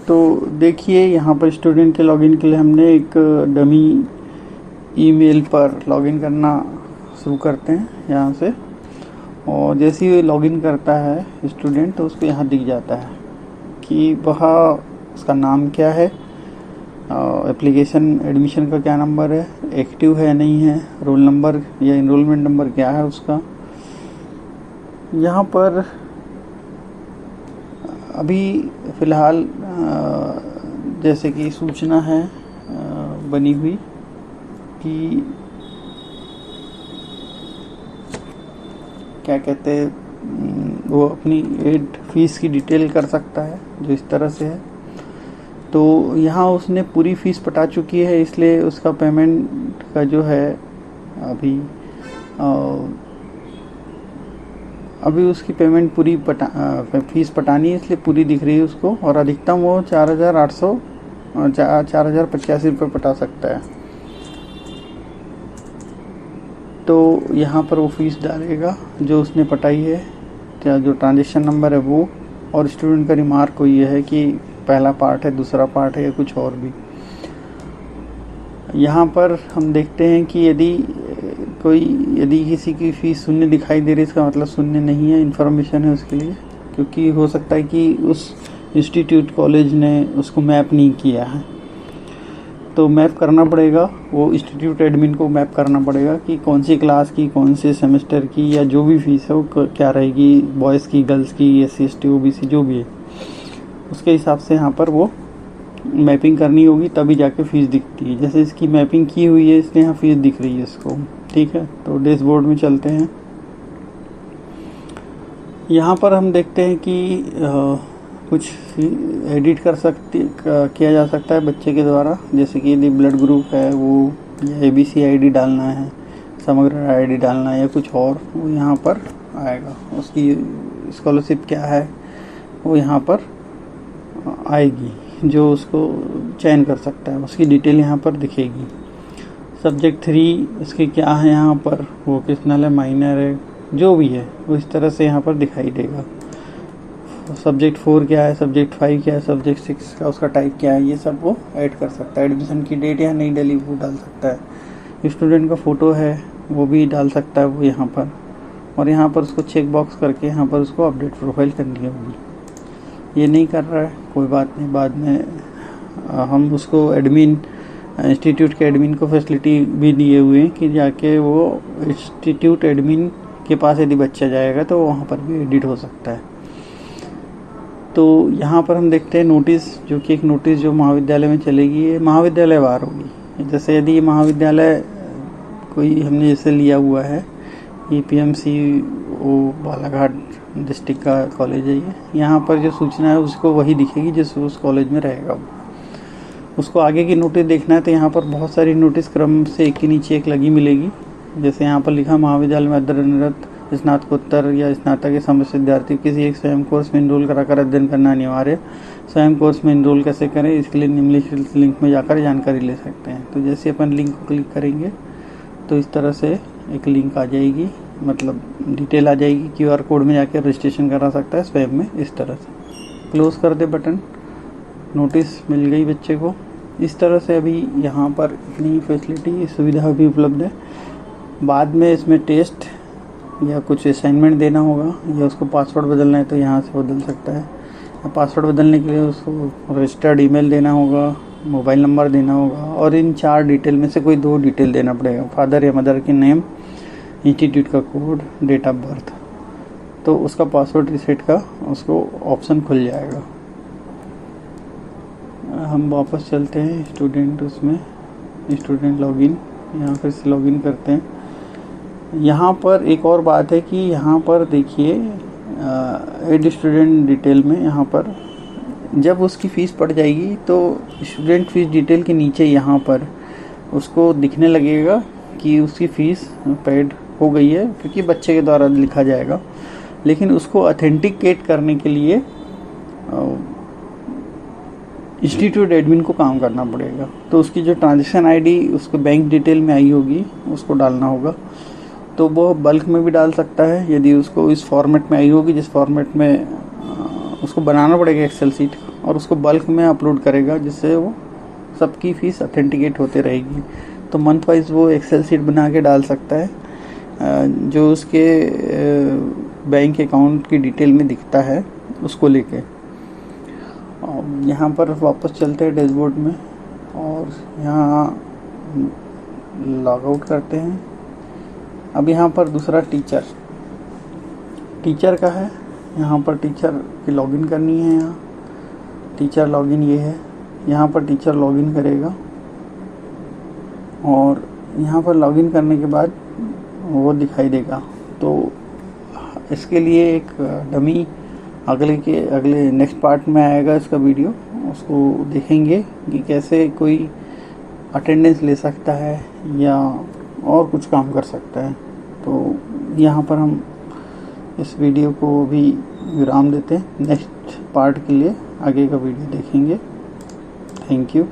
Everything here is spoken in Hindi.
तो देखिए यहाँ पर स्टूडेंट के लॉगिन के लिए हमने एक डमी ईमेल पर लॉगिन करना शुरू करते हैं यहाँ से। और जैसे ही लॉगिन करता है स्टूडेंट तो उसको यहाँ दिख जाता है कि वह उसका नाम क्या है, एप्लीकेशन एडमिशन का क्या नंबर है, एक्टिव है नहीं है, रोल नंबर या इनरोलमेंट नंबर क्या है उसका। यहाँ पर अभी फ़िलहाल जैसे कि सूचना है बनी हुई कि क्या कहते हैं, वो अपनी एड फीस की डिटेल कर सकता है जो इस तरह से है। तो यहाँ उसने पूरी फ़ीस पटा चुकी है, इसलिए उसका पेमेंट का जो है अभी उसकी पेमेंट पूरी फीस पटानी है, इसलिए पूरी दिख रही है उसको। और अधिकतम वो 4,085 रुपये पटा सकता है। तो यहाँ पर वो फीस डालेगा जो उसने पटाई है, या जो ट्रांजेक्शन नंबर है वो। और स्टूडेंट का रिमार्क को ये है कि पहला पार्ट है, दूसरा पार्ट है या कुछ और भी। यहाँ पर हम देखते हैं कि यदि किसी की फ़ीस शून्य दिखाई दे रही है, इसका मतलब शून्य नहीं है, इन्फॉर्मेशन है उसके लिए। क्योंकि हो सकता है कि उस इंस्टीट्यूट कॉलेज ने उसको मैप नहीं किया है, तो मैप करना पड़ेगा, वो इंस्टीट्यूट एडमिन को मैप करना पड़ेगा कि कौन सी क्लास की, कौन से सेमेस्टर की, या जो भी फ़ीस है वो क्या रहेगी, बॉयज़ की, गर्ल्स की, SC ST OBC जो भी है, उसके हिसाब से यहाँ पर वो मैपिंग करनी होगी, तभी जाके फ़ीस दिखती है। जैसे इसकी मैपिंग की हुई है इसलिए यहाँ फ़ीस दिख रही है इसको। ठीक है, तो डैशबोर्ड में चलते हैं। यहाँ पर हम देखते हैं कि कुछ एडिट किया जा सकता है बच्चे के द्वारा। जैसे कि यदि ब्लड ग्रुप है वो, या ABC ID डालना है, समग्र ID डालना है, या कुछ और, वो यहाँ पर आएगा। उसकी स्कॉलरशिप क्या है वो यहाँ पर आएगी, जो उसको चयन कर सकता है, उसकी डिटेल यहाँ पर दिखेगी। सब्जेक्ट 3 इसके क्या है यहाँ पर, वोकेशनल है, माइनर है, जो भी है वो इस तरह से यहाँ पर दिखाई देगा। सब्जेक्ट 4 क्या है, सब्जेक्ट 5 क्या है, सब्जेक्ट 6 का उसका टाइप क्या है, ये सब वो ऐड कर सकता है। एडमिशन की डेट या नहीं डली वो डाल सकता है। स्टूडेंट का फ़ोटो है वो भी डाल सकता है वो यहाँ पर। और यहाँ पर उसको चेक बॉक्स करके यहाँ पर उसको अपडेट प्रोफाइल करनी होगी। ये नहीं कर रहा है, कोई बात नहीं, बाद में हम उसको इंस्टीट्यूट के एडमिन को फैसिलिटी भी दिए हुए हैं कि जाके वो इंस्टीट्यूट एडमिन के पास यदि बच्चा जाएगा तो वहाँ पर भी एडिट हो सकता है। तो यहाँ पर हम देखते हैं नोटिस, जो कि एक नोटिस जो महाविद्यालय में चलेगी, ये महाविद्यालय वार होगी। जैसे यदि ये महाविद्यालय कोई हमने जैसे लिया हुआ है, ये PMCO बालाघाट डिस्ट्रिक्ट का कॉलेज है ये, यहाँ पर जो सूचना है उसको वही दिखेगी जिस उस कॉलेज में रहेगा। उसको आगे की नोटिस देखना है तो यहाँ पर बहुत सारी नोटिस क्रम से एक के नीचे एक लगी मिलेगी। जैसे यहाँ पर लिखा, महाविद्यालय में अध्ययनरत स्नातकोत्तर या स्नातक के समस्त विद्यार्थी किसी एक स्वयं कोर्स में इनरोल कराकर अध्ययन करना अनिवार्य। स्वयं कोर्स में इनरोल कैसे करें, इसके लिए निम्नलिखित लिंक में जाकर जानकारी ले सकते हैं। तो जैसे अपन लिंक को क्लिक करेंगे तो इस तरह से एक लिंक आ जाएगी, मतलब डिटेल आ जाएगी। QR कोड में जाकर रजिस्ट्रेशन करा सकता है स्वयं में। इस तरह से क्लोज कर दे बटन, नोटिस मिल गई बच्चे को। इस तरह से अभी यहाँ पर इतनी फैसिलिटी, सुविधा भी उपलब्ध है। बाद में इसमें टेस्ट या कुछ असाइनमेंट देना होगा, या उसको पासवर्ड बदलना है तो यहाँ से बदल सकता है। पासवर्ड बदलने के लिए उसको रजिस्टर्ड ईमेल देना होगा, मोबाइल नंबर देना होगा, और इन 4 डिटेल में से कोई 2 डिटेल देना पड़ेगा, फादर या मदर की नेम, इंस्टीट्यूट का कोड, डेट ऑफ बर्थ। तो उसका पासवर्ड रीसेट का उसको ऑप्शन खुल जाएगा। हम वापस चलते हैं स्टूडेंट, उसमें स्टूडेंट लॉगिन, यहाँ फिर से लॉगिन करते हैं। यहाँ पर एक और बात है कि यहाँ पर देखिए एड स्टूडेंट डिटेल में, यहाँ पर जब उसकी फ़ीस पड़ जाएगी तो स्टूडेंट फीस डिटेल के नीचे यहाँ पर उसको दिखने लगेगा कि उसकी फ़ीस पेड हो गई है, क्योंकि बच्चे के द्वारा लिखा जाएगा। लेकिन उसको ऑथेंटिकेट करने के लिए इंस्टीट्यूट एडमिन को काम करना पड़ेगा। तो उसकी जो ट्रांजेक्शन ID उसको बैंक डिटेल में आई होगी उसको डालना होगा। तो वो बल्क में भी डाल सकता है यदि उसको इस फॉर्मेट में आई होगी, जिस फॉर्मेट में उसको बनाना पड़ेगा एक्सेल शीट और उसको बल्क में अपलोड करेगा, जिससे वो सबकी फ़ीस ऑथेंटिकेट होते रहेगी। तो मंथ वाइज वो एक्सेल शीट बना के डाल सकता है, जो उसके बैंक अकाउंट की डिटेल में दिखता है उसको लेके। यहाँ पर वापस चलते हैं डैशबोर्ड में और यहाँ लॉग आउट करते हैं। अब यहाँ पर दूसरा टीचर का है, यहाँ पर टीचर की लॉगिन करनी है। यहाँ टीचर लॉगिन ये है, यहाँ पर टीचर लॉगिन करेगा और यहाँ पर लॉगिन करने के बाद वो दिखाई देगा। तो इसके लिए एक डमी अगले नेक्स्ट पार्ट में आएगा इसका वीडियो, उसको देखेंगे कि कैसे कोई अटेंडेंस ले सकता है या और कुछ काम कर सकता है। तो यहाँ पर हम इस वीडियो को भी विराम देते हैं, नेक्स्ट पार्ट के लिए आगे का वीडियो देखेंगे। Thank you.